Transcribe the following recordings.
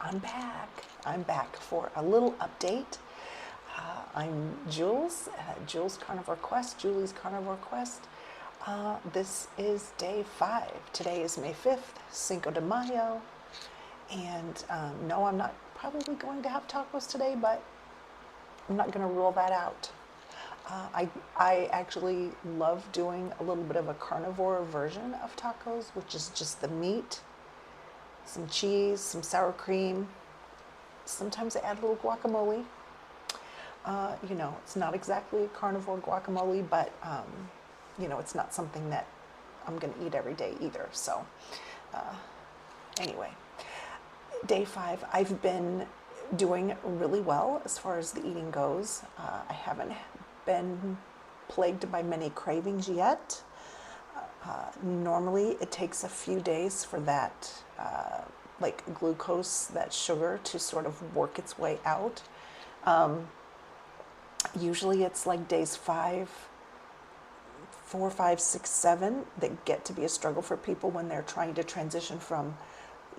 I'm back. I'm back for a little update. I'm Jules, Julie's Carnivore Quest. This is day 5. Today is May 5th, Cinco de Mayo. And no, I'm not probably going to have tacos today, but I'm not going to rule that out. I actually love doing a little bit of a carnivore version of tacos, which is just the meat, some cheese, some sour cream. Sometimes I add a little guacamole. It's not exactly a carnivore guacamole, but it's not something that I'm going to eat every day either. So, anyway, day 5, I've been doing really well as far as the eating goes. I haven't been plagued by many cravings yet. Normally, it takes a few days for that, like glucose, that sugar, to sort of work its way out. Usually, it's like days 4, 5, 6, 7 that get to be a struggle for people when they're trying to transition from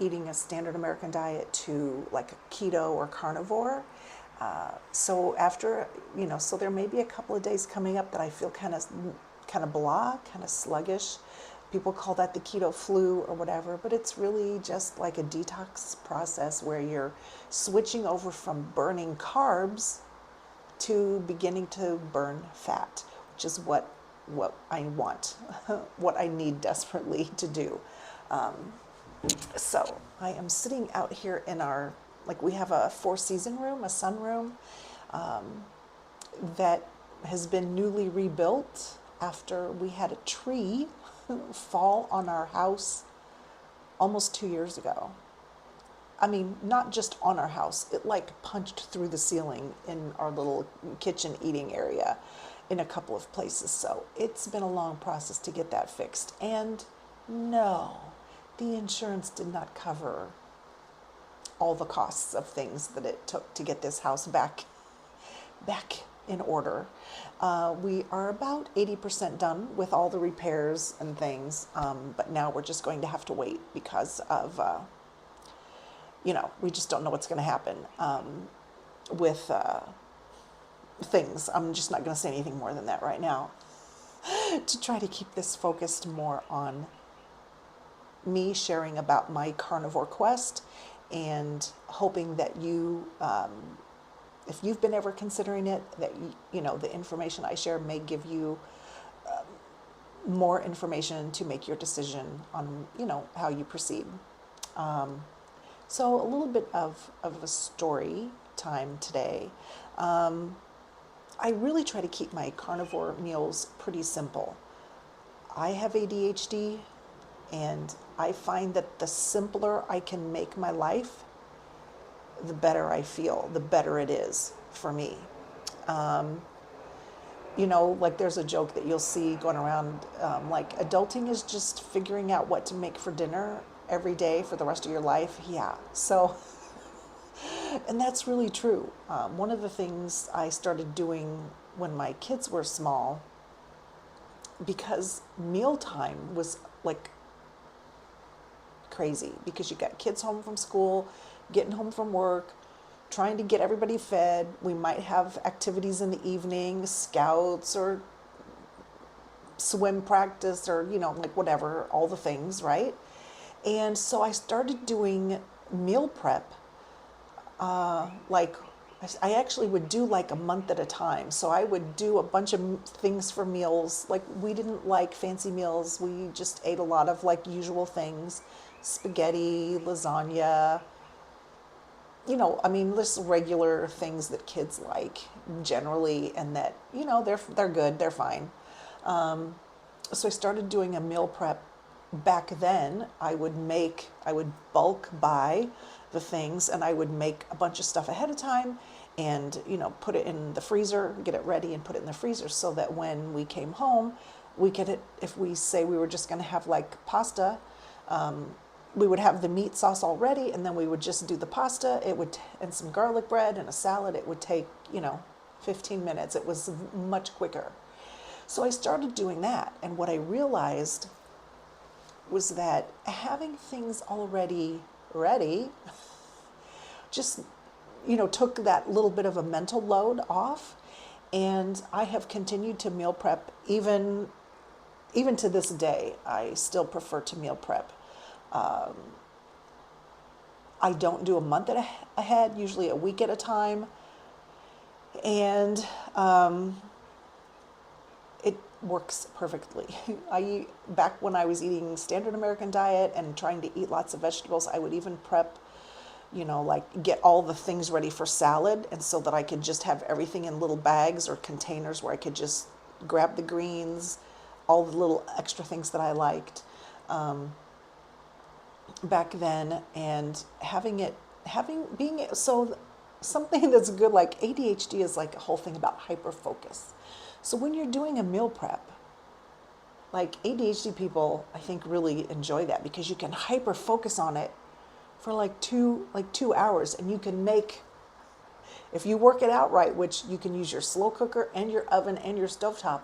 eating a standard American diet to like a keto or carnivore. So after, so there may be a couple of days coming up that I feel kind of blah, kind of sluggish. People call that the keto flu or whatever, but it's really just like a detox process where you're switching over from burning carbs to beginning to burn fat, which is what I want, what I need desperately to do. So I am sitting out here in we have a 4-season room, a sunroom, that has been newly rebuilt after we had a tree fall on our house almost 2 years ago. I mean, not just on our house, it like punched through the ceiling in our little kitchen eating area in a couple of places. So it's been a long process to get that fixed. And no, the insurance did not cover all the costs of things that it took to get this house back in order. We are about 80% done with all the repairs and things, but now we're just going to have to wait because of, we just don't know what's going to happen with things. I'm just not going to say anything more than that right now to try to keep this focused more on me sharing about my carnivore quest and hoping that you, if you've been ever considering it, that the information I share may give you more information to make your decision on how you proceed. So a little bit of a story time today. I really try to keep my carnivore meals pretty simple. I have ADHD, and I find that the simpler I can make my life, the better I feel, the better it is for me. Like there's a joke that you'll see going around, like adulting is just figuring out what to make for dinner every day for the rest of your life. Yeah. So, and that's really true. One of the things I started doing when my kids were small, because mealtime was like crazy, because you got kids home from school, getting home from work, trying to get everybody fed. We might have activities in the evening, scouts or swim practice or, like whatever, all the things, right? And so I started doing meal prep. Like I actually would do like a month at a time. So I would do a bunch of things for meals. Like we didn't like fancy meals. We just ate a lot of like usual things, spaghetti, lasagna, just regular things that kids like generally, and that, they're good, they're fine. So I started doing a meal prep. Back then, I would bulk buy the things, and I would make a bunch of stuff ahead of time and, put it in the freezer, get it ready and put it in the freezer so that when we came home, we could, if we say we were just going to have like pasta, we would have the meat sauce all ready, and then we would just do the pasta. And some garlic bread and a salad. It would take, 15 minutes. It was much quicker. So I started doing that. And what I realized was that having things already ready just, took that little bit of a mental load off. And I have continued to meal prep even to this day. I still prefer to meal prep. I don't do a month ahead, usually a week at a time. And it works perfectly. Back when I was eating standard American diet and trying to eat lots of vegetables, I would even prep, like get all the things ready for salad, and so that I could just have everything in little bags or containers where I could just grab the greens, all the little extra things that I liked back then, and so something that's good, like ADHD is like a whole thing about hyper focus. So when you're doing a meal prep, like ADHD people, I think really enjoy that because you can hyper focus on it for like 2 hours, and you can make, if you work it out right, which you can use your slow cooker and your oven and your stovetop,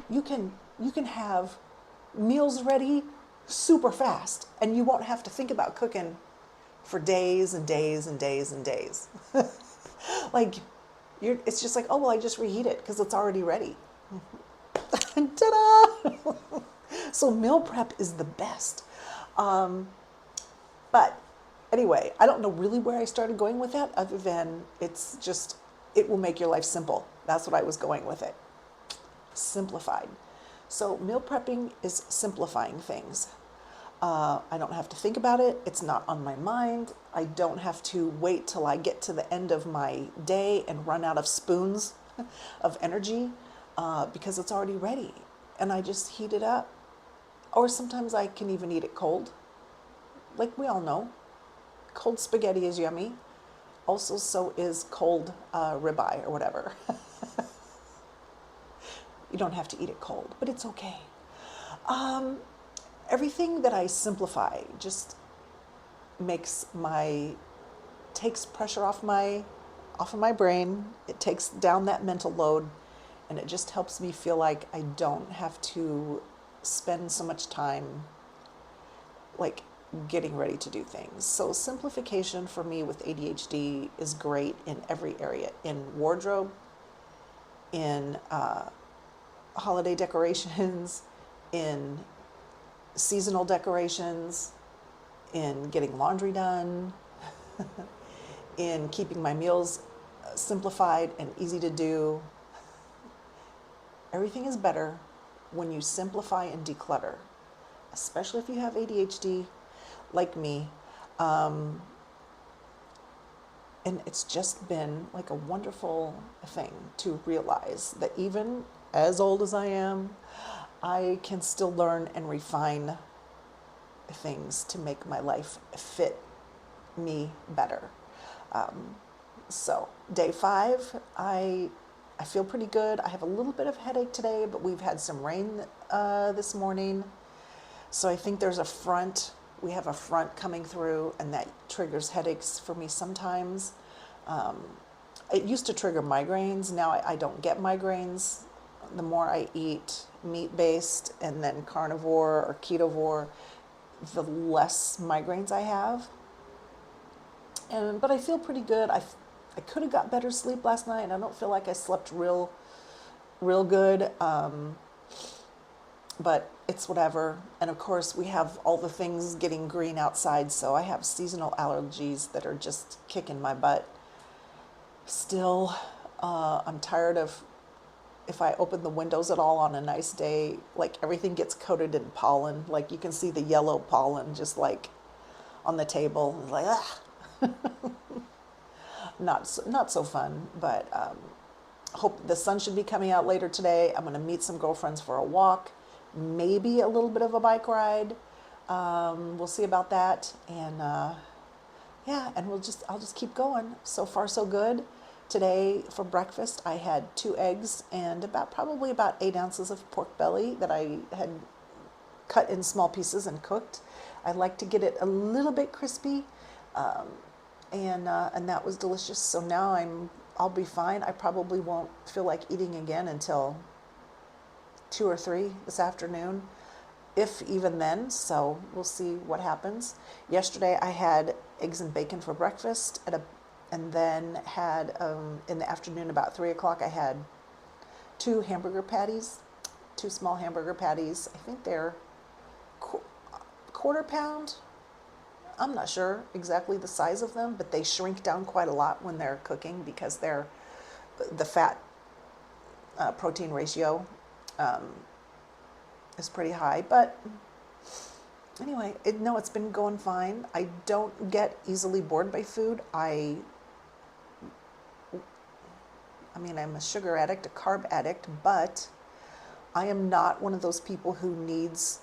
you can have meals ready super fast, and you won't have to think about cooking for days and days and days and days. Like, it's just like, oh, well, I just reheat it because it's already ready. Ta-da! So meal prep is the best. But anyway, I don't know really where I started going with that, other than it will make your life simple. That's what I was going with it. Simplified. So meal prepping is simplifying things. I don't have to think about it. It's not on my mind. I don't have to wait till I get to the end of my day and run out of spoons of energy because it's already ready. And I just heat it up. Or sometimes I can even eat it cold. Like we all know, cold spaghetti is yummy. Also, so is cold ribeye or whatever. You don't have to eat it cold, but it's okay. Everything that I simplify just takes pressure off of my brain. It takes down that mental load, and it just helps me feel like I don't have to spend so much time like getting ready to do things. So simplification for me with ADHD is great in every area, in wardrobe, in holiday decorations, in seasonal decorations, in getting laundry done, in keeping my meals simplified and easy to do. Everything is better when you simplify and declutter, especially if you have ADHD like me. And it's just been like a wonderful thing to realize that even as old as I am, I can still learn and refine things to make my life fit me better. So day 5, I feel pretty good. I have a little bit of headache today, but we've had some rain this morning. So I think we have a front coming through, and that triggers headaches for me sometimes. It used to trigger migraines. Now I don't get migraines. The more I eat meat-based and then carnivore or ketovore, the less migraines I have. But I feel pretty good. I could have got better sleep last night, and I don't feel like I slept real good. But it's whatever. And of course, we have all the things getting green outside, so I have seasonal allergies that are just kicking my butt. Still, I'm tired of, if I open the windows at all on a nice day, like everything gets coated in pollen. Like you can see the yellow pollen just like on the table. Like, ah. Not so fun, but hope the sun should be coming out later today. I'm going to meet some girlfriends for a walk, maybe a little bit of a bike ride. We'll see about that, and yeah, and I'll just keep going. So far, so good. Today for breakfast, I had 2 eggs and probably about 8 ounces of pork belly that I had cut in small pieces and cooked. I like to get it a little bit crispy. And that was delicious. So now I'll be fine. I probably won't feel like eating again until 2 or 3 this afternoon. if even then, so we'll see what happens. Yesterday I had eggs and bacon for breakfast and then had in the afternoon about 3 o'clock I had two hamburger patties, two small hamburger patties. I think they're quarter pound. I'm not sure exactly the size of them, but they shrink down quite a lot when they're cooking because the fat protein ratio is pretty high. But anyway, it's been going fine. I don't get easily bored by food. I mean, I'm a sugar addict, a carb addict, but I am not one of those people who needs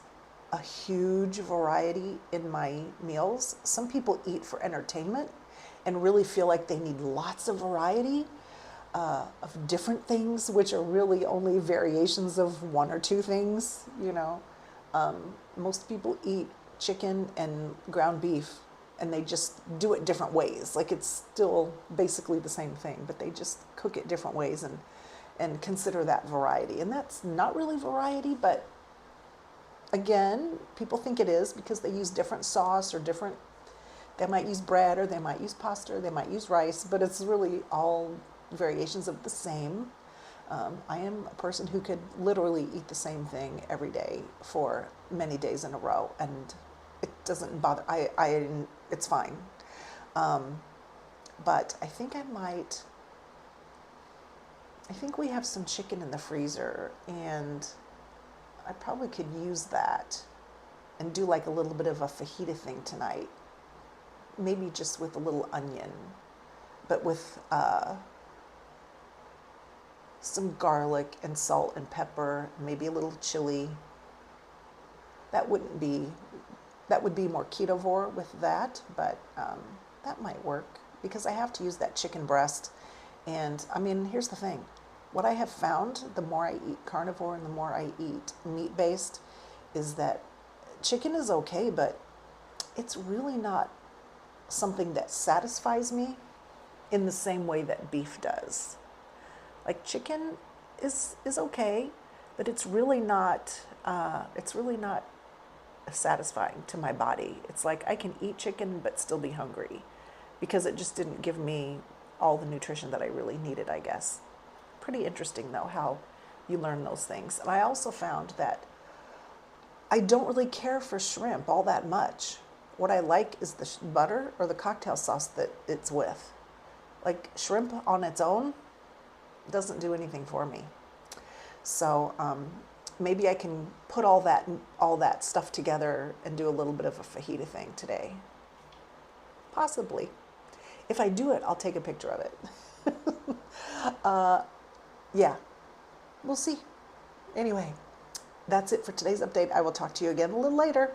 a huge variety in my meals. Some people eat for entertainment and really feel like they need lots of variety of different things, which are really only variations of one or two things, you know. Most people eat chicken and ground beef and they just do it different ways. Like it's still basically the same thing, but they just cook it different ways and consider that variety. And that's not really variety, but again, people think it is because they use different sauce or they might use bread or they might use pasta or they might use rice, but it's really all variations of the same. I am a person who could literally eat the same thing every day for many days in a row, and it doesn't bother. It's fine. But I think we have some chicken in the freezer, and I probably could use that and do like a little bit of a fajita thing tonight. Maybe just with a little onion, but with some garlic and salt and pepper, maybe a little chili. That would be more ketovore with that, but that might work because I have to use that chicken breast. And I mean, here's the thing. What I have found, the more I eat carnivore and the more I eat meat-based, is that chicken is okay, but it's really not something that satisfies me in the same way that beef does. Like chicken is okay, but it's really not satisfying to my body. It's like I can eat chicken but still be hungry because it just didn't give me all the nutrition that I really needed, I guess. Pretty interesting though how you learn those things. And I also found that I don't really care for shrimp all that much. What I like is the butter or the cocktail sauce that it's with. Like shrimp on its own doesn't do anything for me. So maybe I can put all that stuff together and do a little bit of a fajita thing today. Possibly. If I do it, I'll take a picture of it. Yeah, we'll see. Anyway, that's it for today's update. I will talk to you again a little later.